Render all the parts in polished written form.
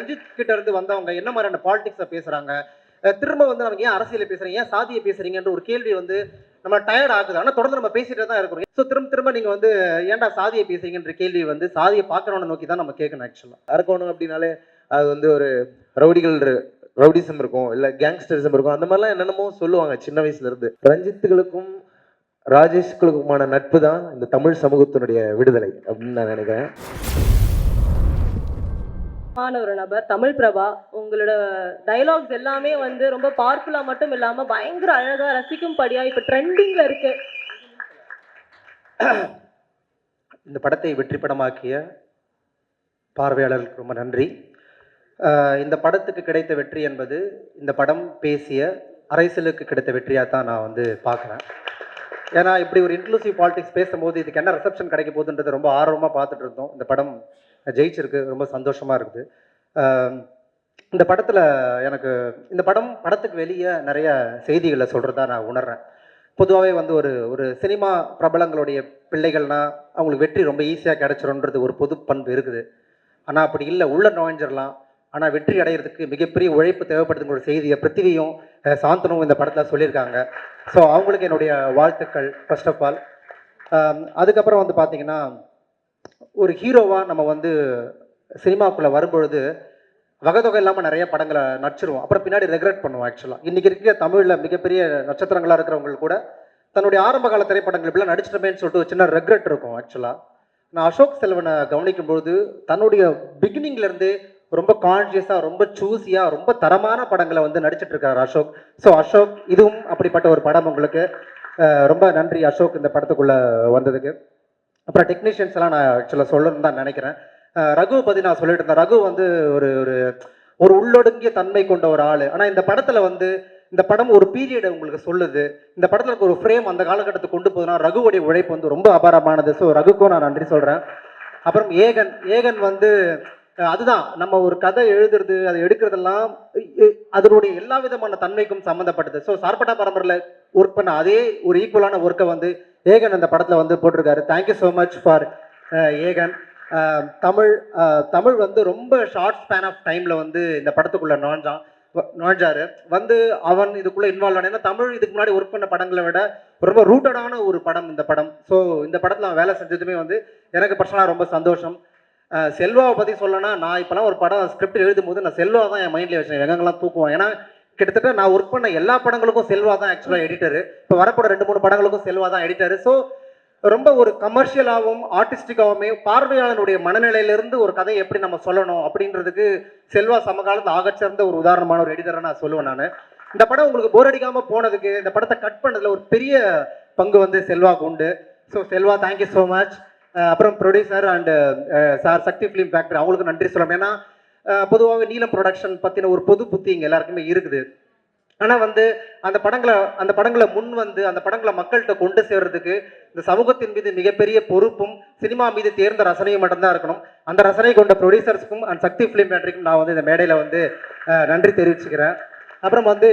ரஞ்சித் கிட்ட இருந்து வந்தவங்க என்ன மாதிரியான பாலிடிக்ஸை பேசுறாங்க, திரும்ப வந்து நமக்கு ஏன் அரசியலை பேசுறீங்க, ஏன் சாதியை பேசுறீங்கன்ற ஒரு கேள்வி வந்து நம்ம டயர்ட் ஆகுது. ஆனால் தொடர்ந்து நம்ம பேசிட்டே தான் இருக்கிறோம். ஸோ திரும்ப திரும்ப நீங்க வந்து ஏன்டா சாதியை பேசுறீங்கன்ற கேள்வி வந்து சாதியை பார்க்கறவனை நோக்கி தான் நம்ம கேட்கணும். ஆக்சுவலா அரக்கோணம் அப்படின்னாலே அது வந்து ஒரு ரவுடிகள் ரவுடிசம் இருக்கும், இல்ல கேங்ஸ்டரிசம் இருக்கும், அந்த மாதிரிலாம் என்னென்னமோ சொல்லுவாங்க சின்ன வயசுல இருந்து. ரஞ்சித்துகளுக்கும் ராஜேஷ்களுக்குமான நட்பு தான் இந்த தமிழ் சமூகத்தினுடைய விடுதலை அப்படின்னு நான் நினைக்கிறேன். ஒரு நபர் தமிழ் பிரபா, உங்களோட டயலாக்ஸ் எல்லாமே வந்து ரொம்ப பவர்ஃபுல்லா மட்டும் இல்லாம பயங்கர அழகா ரசிக்கும்படியா இப்ப ட்ரெண்டிங்ல இருக்கு. இந்த படத்தை வெற்றி படமாக்கிய பார்வையாளர்களுக்கு ரொம்ப நன்றி. இந்த படத்துக்கு கிடைத்த வெற்றி என்பது இந்த படம் பேசிய அரசியலுக்கு கிடைத்த வெற்றியாக தான் நான் வந்து பார்க்குறேன். ஏன்னா இப்படி ஒரு இன்க்ளூசிவ் பாலிடிக்ஸ் பேசும்போது இதுக்கு என்ன ரிசப்ஷன் கிடைக்க போகுதுன்றது ரொம்ப ஆர்வமாக பார்த்துட்டு இருந்தோம். இந்த படம் ஜெயிச்சிருக்கு, ரொம்ப சந்தோஷமாக இருக்குது. இந்த படத்தில் எனக்கு இந்த படத்துக்கு வெளியே நிறைய செய்திகளை சொல்கிறதா நான் உணர்றேன். பொதுவாகவே வந்து ஒரு சினிமா பிரபலங்களுடைய பிள்ளைகள்னால் அவங்களுக்கு வெற்றி ரொம்ப ஈஸியாக கிடைச்சிரும்ன்றது ஒரு பொது பண்பு இருக்குது. ஆனால் அப்படி இல்லை, உள்ள நுழைஞ்சிடலாம். ஆனால் வெற்றி அடைகிறதுக்கு மிகப்பெரிய உழைப்பு தேவைப்படுதுங்கிற ஒரு செய்தியை பிருத்திவியும் சாந்தனும் இந்த படத்தில் சொல்லியிருக்காங்க. ஸோ அவங்களுக்கு என்னுடைய வாழ்த்துக்கள் ஃபர்ஸ்ட் ஆஃப் ஆல். அதுக்கப்புறம் வந்து பார்த்திங்கன்னா, ஒரு ஹீரோவாக நம்ம வந்து சினிமாக்குள்ளே வரும்பொழுது வகைதொகை இல்லாமல் நிறைய படங்களை நடிச்சிருவோம். அப்புறம் பின்னாடி ரெக்ரெட் பண்ணுவோம். ஆக்சுவலாக இன்றைக்கி இருக்க தமிழில் மிகப்பெரிய நட்சத்திரங்களாக இருக்கிறவங்க கூட தன்னுடைய ஆரம்ப கால திரைப்படங்கள் இப்படிலாம் நடிச்சிட்டமேன்னு சொல்லிட்டு ஒரு சின்ன ரெக்ரெட் இருக்கும். ஆக்சுவலாக நான் அசோக் செல்வனை கவனிக்கும்பொழுது தன்னுடைய பிகினிங்லேருந்து ரொம்ப கான்ஷியஸாக, ரொம்ப சூஸியாக, ரொம்ப தரமான படங்களை வந்து நடிச்சிட்டு இருக்காரு அசோக். ஸோ அசோக், இதுவும் அப்படிப்பட்ட ஒரு படம். உங்களுக்கு ரொம்ப நன்றி அசோக் இந்த படத்துக்குள்ளே வந்ததுக்கு. அப்புறம் டெக்னீஷியன்ஸ் எல்லாம் நான் ஆக்சுவலாக சொல்லணும்னு தான் நினைக்கிறேன். ரகுவை பற்றி நான் சொல்லிட்டு இருந்தேன். ரகு வந்து ஒரு ஒரு உள்ளொடுங்கிய தன்மை கொண்ட ஒரு ஆள். ஆனால் இந்த படத்தில் வந்து இந்த படம் ஒரு பீரியடை உங்களுக்கு சொல்லுது. இந்த படத்தில் ஒரு ஃப்ரேம் அந்த காலகட்டத்துக்கு கொண்டு போதுன்னா ரகுவுடைய உழைப்பு வந்து ரொம்ப அபாரமானது. ஸோ ரகுக்கும் நான் நன்றி சொல்கிறேன். அப்புறம் ஏகன் வந்து அதுதான் நம்ம ஒரு கதை எழுதுறது, அதை எடுக்கிறதெல்லாம் அதனுடைய எல்லா விதமான தன்மைக்கும் சம்மந்தப்பட்டது. ஸோ சார்பட்டா பரம்பரையில் ஒர்க் பண்ண அதே ஒரு ஈக்குவலான ஒர்க்கை வந்து ஏகன் அந்த படத்தில் வந்து போட்டிருக்காரு. தேங்க்யூ ஸோ மச் ஃபார் ஏகன். தமிழ் வந்து ரொம்ப ஷார்ட் ஸ்பேன் ஆஃப் டைமில் வந்து இந்த படத்துக்குள்ளே நுழைஞ்சாரு. வந்து அவன் இதுக்குள்ளே இன்வால்வ் ஆன. ஏன்னா தமிழ் இதுக்கு முன்னாடி ஒர்க் பண்ண படங்களை விட ரொம்ப ரூட்டடான ஒரு படம் இந்த படம். ஸோ இந்த படத்தில் அவன் வேலை செஞ்சதுமே வந்து எனக்கு பர்சனலாக ரொம்ப சந்தோஷம். செல்வாவை பற்றி சொல்லணும்னா, நான் இப்போலாம் ஒரு படம் ஸ்கிரிப்ட் எழுதும் போது நான் செல்வா தான் என் மைண்டில் வச்சேன். எங்கெங்கெல்லாம் தூக்குவான். ஏன்னா கிட்டத்தட்ட நான் ஒர்க் பண்ண எல்லா படங்களுக்கும் செல்வா தான் ஆக்சுவலாக எடிட்டரு. இப்போ வரப்போட 2-3 படங்களுக்கும் செல்வா தான் எடிட்டரு. ஸோ ரொம்ப ஒரு கமர்ஷியலாகவும் ஆர்டிஸ்டிக்காகவுமே பார்வையாளனுடைய மனநிலையிலிருந்து ஒரு கதையை எப்படி நம்ம சொல்லணும் அப்படின்றதுக்கு செல்வா சமகாலத்தில் ஆகச்சிறந்த ஒரு உதாரணமான ஒரு எடிட்டரை நான் சொல்லுவேன். நான் இந்த படம் உங்களுக்கு போர் அடிக்காமல் போனதுக்கு, இந்த படத்தை கட் பண்ணதில் ஒரு பெரிய பங்கு வந்து செல்வாக்கு உண்டு. So Selva, thank you so much. அப்புறம் producer and sir Sakthi film factory, அவங்களுக்கு நன்றி சொல்லணும். ஏன்னா பொதுவாக நீலம் ப்ரொடக்ஷன் பற்றின ஒரு பொது புத்தி இங்கே எல்லாருக்குமே இருக்குது. ஆனால் வந்து அந்த படங்களை முன் வந்து அந்த படங்களை மக்கள்கிட்ட கொண்டு சேர்றதுக்கு இந்த சமூகத்தின் மீது மிகப்பெரிய பொறுப்பும் சினிமா மீது தேர்ந்த ரசனையும் மட்டும்தான் இருக்கணும். அந்த ரசனை கொண்ட ப்ரொடியூசர்ஸ்க்கும் அண்ட் சக்தி ஃபிலிம் ஃபேக்டரிக்கும் நான் வந்து இந்த மேடையில் வந்து நன்றி தெரிவிச்சுக்கிறேன். அப்புறம் வந்து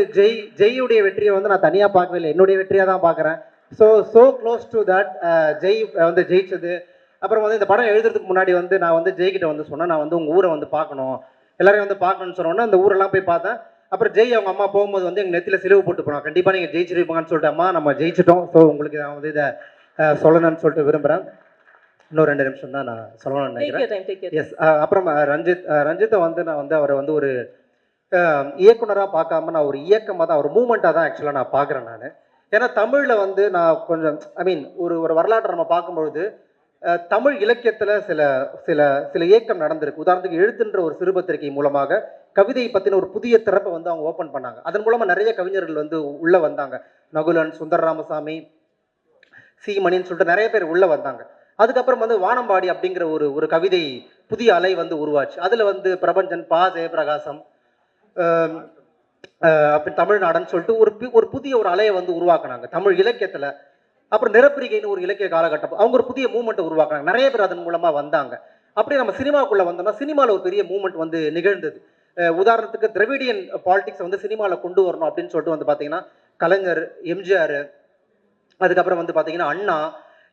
ஜெய்யுடைய வெற்றியை வந்து நான் தனியாக பார்க்கவே இல்லை, என்னுடைய வெற்றியாக தான் பார்க்குறேன். So close to that. Jai வந்து ஜெயிச்சது. அப்புறம் வந்து இந்த படம் எழுதுறதுக்கு முன்னாடி வந்து நான் வந்து ஜெய்கிட்ட வந்து சொன்னேன், நான் வந்து உங்கள் ஊரை வந்து பார்க்கணும், எல்லாரையும் வந்து பார்க்கணும்னு சொன்னோன்னா அந்த ஊரெல்லாம் போய் பார்த்தேன். அப்புறம் ஜெய் அவங்க அம்மா போகும்போது வந்து எங்கள் நெத்தியில் சிலுவை போட்டு போனோம். கண்டிப்பாக நீங்கள் ஜெயிச்சிருப்பாங்கன்னு சொல்லிட்டு, அம்மா நம்ம ஜெயிச்சிட்டோம். ஸோ உங்களுக்கு நான் வந்து இதை சொல்லணும்னு சொல்லிட்டு விரும்புகிறேன். இன்னும் 2 நிமிஷம் தான் நான் சொல்லணும்னு நினைக்கிறேன். எஸ். அப்புறம் ரஞ்சித்தை வந்து நான் வந்து அவரை வந்து ஒரு இயக்குனராக பார்க்காம நான் ஒரு இயக்கமாக தான், ஒரு மூமெண்ட்டாக தான் ஆக்சுவலாக நான் பார்க்குறேன். நான் ஏன்னா தமிழில் வந்து நான் கொஞ்சம் ஒரு வரலாற்றை நம்ம பார்க்கும்பொழுது தமிழ் இலக்கியத்தில் சில சில சில இயக்கம் நடந்திருக்கு. உதாரணத்துக்கு எழுத்துன்ற ஒரு சிறுபத்திரிகை மூலமாக கவிதையை பற்றின ஒரு புதிய திறப்பை வந்து அவங்க ஓப்பன் பண்ணாங்க. அதன் மூலமாக நிறைய கவிஞர்கள் வந்து உள்ளே வந்தாங்க. நகுலன், சுந்தர ராமசாமி, சி மணின்னு சொல்லிட்டு நிறைய பேர் உள்ளே வந்தாங்க. அதுக்கப்புறம் வந்து வானம்பாடி அப்படிங்கிற ஒரு கவிதை புதிய அலை வந்து உருவாச்சு. அதில் வந்து பிரபஞ்சன், பா ஜெயபிரகாசம், அப்படி தமிழ்நாடுன்னு சொல்லிட்டு ஒரு புதிய ஒரு அலையை வந்து உருவாக்குனாங்க தமிழ் இலக்கியத்தில். அப்புறம் நிறப்பிரிகைன்னு ஒரு இலக்கிய காலகட்டம், அவங்க ஒரு புதிய மூமெண்ட்டை உருவாக்குனாங்க. நிறைய பேர் அதன் மூலமாக வந்தாங்க. அப்படியே நம்ம சினிமாக்குள்ளே வந்தோம்னா சினிமாவில் ஒரு பெரிய மூமெண்ட் வந்து நிகழ்ந்தது. உதாரணத்துக்கு திராவிடியன் பாலிடிக்ஸ் வந்து சினிமாவில் கொண்டு வரணும் அப்படின்னு சொல்லிட்டு வந்து பார்த்தீங்கன்னா கலைஞர், எம்ஜிஆர், அதுக்கப்புறம் வந்து பார்த்தீங்கன்னா அண்ணா,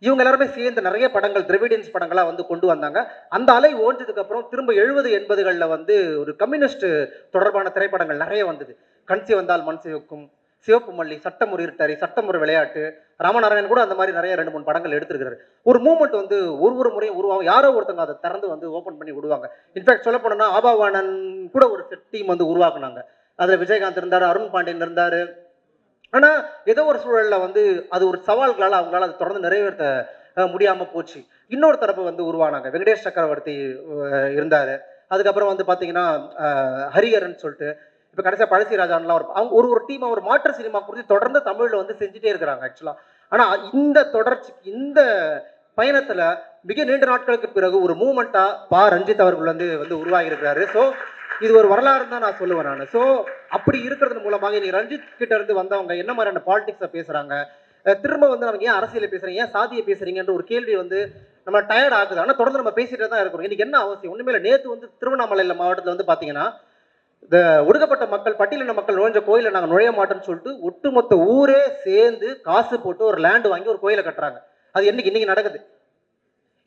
இவங்க எல்லாருமே சேர்ந்து நிறைய படங்கள் திராவிடியன்ஸ் படங்களாக வந்து கொண்டு வந்தாங்க. அந்த அலை ஓஞ்சதுக்கு அப்புறம் திரும்ப 70 80களில் வந்து ஒரு கம்யூனிஸ்ட் தொடர்பான திரைப்படங்கள் நிறைய வந்தது. கண்சி வந்தால் மண் சிவக்கும், சிவப்பு மல்லி, சட்டம் ஒரு இருட்டறை, சட்டம் ஒரு விளையாட்டு, ராமநாராயணன் கூட அந்த மாதிரி நிறைய 2 3 படங்கள் எடுத்திருக்காரு. ஒரு மூமெண்ட் வந்து ஒரு முறையும் உருவாகும், யாரோ ஒருத்தங்க அதை திறந்து வந்து ஓப்பன் பண்ணி விடுவாங்க. இன்ஃபேக்ட் சொல்ல போனோம்னா ஆபாவானன் கூட ஒரு செட் டீம் வந்து உருவாக்குனாங்க. அதில் விஜயகாந்த் இருந்தார், அருண் பாண்டியன் இருந்தார். ஆனால் ஏதோ ஒரு சூழலில் வந்து அது ஒரு சவால்களால் அவங்களால அதை தொடர்ந்து நிறைவேற்ற முடியாமல் போச்சு. இன்னொரு தரப்பு வந்து உருவானாங்க. வெங்கடேஷ் சக்கரவர்த்தி இருந்தார். அதுக்கப்புறம் வந்து பார்த்தீங்கன்னா ஹரிஹரன் சொல்லிட்டு, இப்போ கடைசியாக பழசி ராஜான்லாம் அவங்க ஒரு டீம் ஒரு மாற்று சினிமா குறித்து தொடர்ந்து தமிழில் வந்து செஞ்சுட்டே இருக்கிறாங்க ஆக்சுவலாக. ஆனால் இந்த தொடர்ச்சிக்கு இந்த பயணத்தில் மிக நீண்ட நாட்களுக்கு பிறகு ஒரு மூமெண்ட்டாக ரஞ்சித் அவர்கள் வந்து உருவாகி இருக்கிறாரு. ஸோ இது ஒரு வரலாறு தான் நான் சொல்லுவேன் நான். ஸோ அப்படி இருக்கிறது மூலமாக நீ ரஞ்சித் கிட்ட இருந்து வந்தவங்க என்ன மாதிரியான பாலிடிக்ஸை பேசுறாங்க, திரும்ப வந்து நமக்கு ஏன் அரசியலை பேசுறீங்க, ஏன் சாதியை பேசுறீங்கன்ற ஒரு கேள்வி வந்து நம்ம டயர்ட் ஆகுது. ஆனால் தொடர்ந்து நம்ம பேசிட்டு தான் இருக்கிறோம். இன்னைக்கு என்ன அவசியம் ஒண்ணுமே இல்லை. நேற்று வந்து திருவண்ணாமலை மாவட்டத்தில் வந்து பார்த்தீங்கன்னா இந்த ஒடுக்கப்பட்ட மக்கள் பட்டியலின மக்கள் நுழைஞ்ச கோயிலை நாங்கள் நுழைய மாட்டோம்னு சொல்லிட்டு ஒட்டுமொத்த ஊரே சேர்ந்து காசு போட்டு ஒரு லேண்ட் வாங்கி ஒரு கோயிலை கட்டுறாங்க. அது இன்னைக்கு நடக்குது.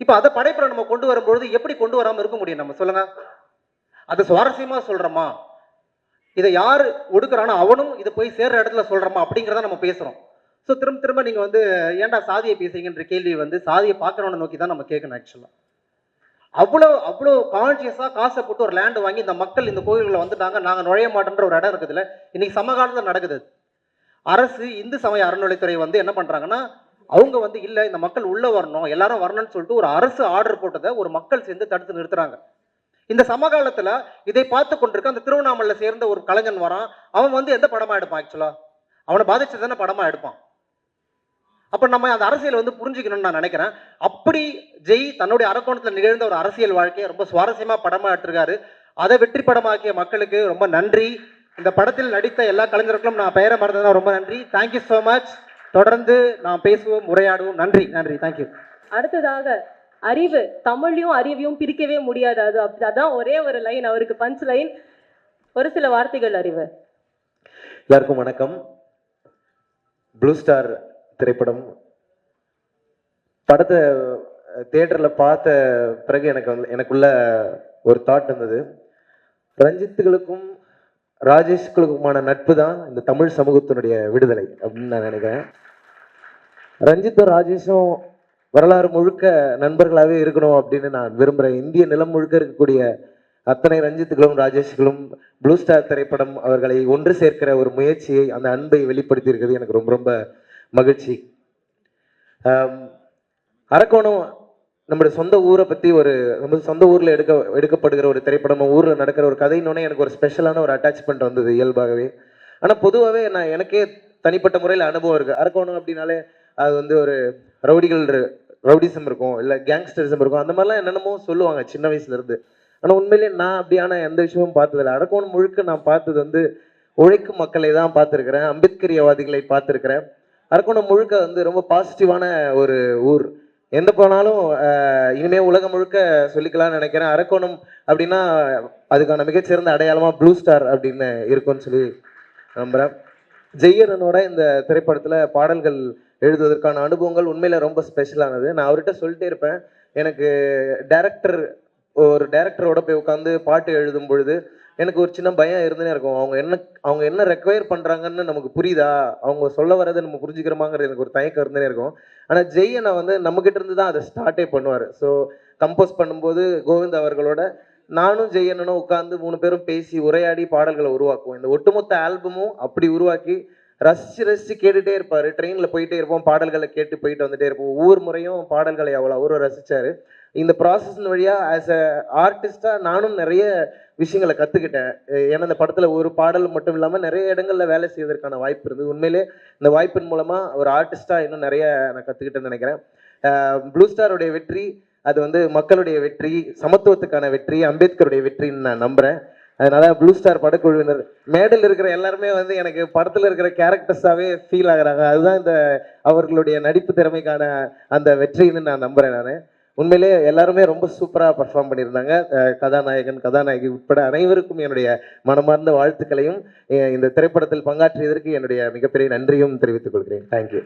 இப்போ அதை படைப்புல நம்ம கொண்டு வரும்பொழுது எப்படி கொண்டு வராமல் இருக்க முடியும்? நம்ம சொல்லுங்க. அது சுவாரஸ்யமா சொல்றோமா, இதை யார் ஒடுக்குறானோ அவனும் இதை போய் சேர்ற இடத்துல சொல்றோமா அப்படிங்கிறத நம்ம பேசுறோம். ஸோ திரும்ப நீங்க வந்து ஏன்டா சாதியை பேசுறீங்கன்ற கேள்வி வந்து சாதியை பார்க்கறவனை நோக்கி தான் நம்ம கேட்கணும். ஆக்சுவலா அவ்வளோ கான்சியஸா காசை போட்டு ஒரு லேண்ட் வாங்கி இந்த மக்கள் இந்த கோயில்களை வந்துட்டாங்க, நாங்க நுழைய மாட்டோன்ற ஒரு இடம் இருக்குதுல்ல, இன்னைக்கு சமகாலத்தில் நடக்குது. அரசு இந்து சமய அறநிலைத்துறை வந்து என்ன பண்றாங்கன்னா, அவங்க வந்து இல்ல இந்த மக்கள் உள்ள வரணும், எல்லாரும் வரணும்னு சொல்லிட்டு ஒரு அரசு ஆர்டர் போட்டதை ஒரு மக்கள் சேர்ந்து தடுத்து நிறுத்துறாங்க. இந்த சமகாலத்துல இதை பார்த்து கொண்டிருக்க அந்த திருவண்ணாமலையில சேர்ந்த ஒரு கலைஞன் வரான். அவன் வந்து எந்த படமா எடுப்பான்? ஆக்சுவலா அவனை பாதிச்சதானே படமா எடுப்பான். அப்ப நம்ம அந்த அரசியல் வந்து புரிஞ்சுக்கணும்னு நான் நினைக்கிறேன். அப்படி ஜெய் தன்னுடைய அரக்கோணத்துல நிகழ்ந்த ஒரு அரசியல் வாழ்க்கையை ரொம்ப சுவாரஸ்யமா படமா எடுத்திருக்காரு. அதை வெற்றி படமாக்கிய மக்களுக்கு ரொம்ப நன்றி. இந்த படத்தில் நடித்த எல்லா கலைஞர்களுக்கும் நான் பெயரை மறந்ததுனா ரொம்ப நன்றி. Thank you so much. தொடர்ந்து நாம் பேசுவோம், உரையாடுவோம். நன்றி. தேங்க்யூ. அடுத்ததாக அறிவு, தமிழையும் அறிவையும் பிரிக்கவே முடியாது. அதான் ஒரே ஒரு லைன் அவருக்கு, பஞ்ச் லைன். ஒரு சில வார்த்தைகள் அறிவு. எல்லாருக்கும் வணக்கம். ப்ளூ ஸ்டார் திரைப்படம் படத்தை தியேட்டர்ல பார்த்த பிறகு எனக்குள்ள ஒரு தாட் இருந்தது. ரஞ்சித்துகளுக்கும் ராஜேஷ்களுக்குமான நட்பு தான் இந்த தமிழ் சமூகத்தினுடைய விடுதலை அப்படின்னு நான் நினைக்கிறேன். ரஞ்சித்தும் ராஜேஷும் வரலாறு முழுக்க நண்பர்களாகவே இருக்கணும் அப்படின்னு நான் விரும்புகிறேன். இந்திய நிலம் முழுக்க இருக்கக்கூடிய அத்தனை ரஞ்சித்துகளும் ராஜேஷ்களும் ப்ளூ ஸ்டார் திரைப்படம் அவர்களை ஒன்று சேர்க்கிற ஒரு முயற்சியை, அந்த அன்பை வெளிப்படுத்தி இருக்கிறது எனக்கு ரொம்ப ரொம்ப மகிழ்ச்சி. அரக்கோணம் நம்முடைய சொந்த ஊரை பற்றி நம்ம சொந்த ஊரில் எடுக்கப்படுகிற ஒரு திரைப்படம், ஊரில் நடக்கிற ஒரு கதைன்னொன்னே எனக்கு ஒரு ஸ்பெஷலான ஒரு அட்டாச்மெண்ட் வந்தது இயல்பாகவே. ஆனால் பொதுவாகவே எனக்கே தனிப்பட்ட முறையில் அனுபவம் இருக்குது. அரக்கோணம் அப்படின்னாலே அது வந்து ஒரு ரவுடிசம் இருக்கும், இல்லை கேங்ஸ்டரிசம் இருக்கும், அந்த மாதிரிலாம் என்னென்னமோ சொல்லுவாங்க சின்ன வயசுலேருந்து. ஆனால் உண்மையிலேயே நான் அப்படியான எந்த விஷயமும் பார்த்ததில்லை. அரக்கோணம் முழுக்க நான் பார்த்தது வந்து உழைக்கும் மக்களை தான் பார்த்துருக்கிறேன், அம்பேத்கரியவாதிகளை பார்த்துருக்கிறேன். அரக்கோணம் முழுக்க வந்து ரொம்ப பாசிட்டிவான ஒரு ஊர். எந்த போனாலும் இனிமே உலகம் முழுக்க சொல்லிக்கலாம்னு நினைக்கிறேன். அரக்கோணம் அப்படின்னா அதுக்கான மிகச்சிறந்த அடையாளமாக ப்ளூ ஸ்டார் அப்படின்னு இருக்கும்னு சொல்லி நம்புகிறேன். ஜெய்யரனோட இந்த திரைப்படத்தில் பாடல்கள் எழுதுவதற்கான அனுபவங்கள் உண்மையில ரொம்ப ஸ்பெஷலானது. நான் அவர்கிட்ட சொல்லிட்டே இருப்பேன், எனக்கு ஒரு டைரக்டரோட போய் உட்காந்து பாட்டு எழுதும் பொழுது எனக்கு ஒரு சின்ன பயம் இருந்துனே இருக்கும். அவங்க என்ன ரெக்வயர் பண்றாங்கன்னு நமக்கு புரியுதா, அவங்க சொல்ல வரதை நம்ம புரிஞ்சுக்கிறோமாங்கிறது எனக்கு ஒரு தயக்கம் இருந்துனே இருக்கும். ஆனா ஜெய்யனை வந்து நம்ம கிட்ட இருந்து தான் அதை ஸ்டார்ட்டே பண்ணுவார். ஸோ கம்போஸ் பண்ணும்போது கோவிந்த் அவர்களோட நானும் ஜெய்யனும் உட்காந்து 3 பேரும் பேசி உரையாடி பாடல்களை உருவாக்குவோம். இந்த ஒட்டுமொத்த ஆல்பமும் அப்படி உருவாக்கி ரசிச்சு கேட்டுட்டே இருப்பாரு. ட்ரெயின்ல போயிட்டே இருப்போம், பாடல்களை கேட்டு போயிட்டு வந்துட்டே இருப்போம். ஒவ்வொரு முறையும் பாடல்களை அவரும் ரசிச்சாரு. இந்த ப்ராசஸ் வழியா ஆஸ் அ ஆர்டிஸ்டா நானும் நிறைய விஷயங்களை கத்துக்கிட்டேன். ஏன்னா இந்த படத்துல ஒரு பாடல் மட்டும் இல்லாம நிறைய இடங்கள்ல வேலை செய்வதற்கான வாய்ப்பு இருந்தது. உண்மையிலே இந்த வாய்ப்பின் மூலமா ஒரு ஆர்டிஸ்டா இன்னும் நிறைய நான் கத்துக்கிட்டேன்னு நினைக்கிறேன். ப்ளூ ஸ்டாருடைய வெற்றி அது வந்து மக்களுடைய வெற்றி, சமத்துவத்துக்கான வெற்றி, அம்பேத்கருடைய வெற்றின்னு நான் நம்புறேன். அதனால ப்ளூ ஸ்டார் படக்குழுவினர் மேடையில் இருக்கிற எல்லாருமே வந்து எனக்கு படத்துல இருக்கிற கேரக்டர்ஸாவே ஃபீல் ஆகுறாங்க. அதுதான் இந்த அவர்களுடைய நடிப்பு திறமைக்கான அந்த வெற்றின்னு நான் நம்புறேன். நான் உண்மையிலே எல்லாருமே ரொம்ப சூப்பராக பர்ஃபார்ம் பண்ணியிருந்தாங்க. கதாநாயகன் கதாநாயகி உட்பட அனைவருக்கும் என்னுடைய மனமார்ந்த வாழ்த்துக்களையும் இந்த திரைப்படத்தில் பங்காற்றியதற்கு என்னுடைய மிகப்பெரிய நன்றியும் தெரிவித்துக் கொள்கிறேன். தேங்க்யூ.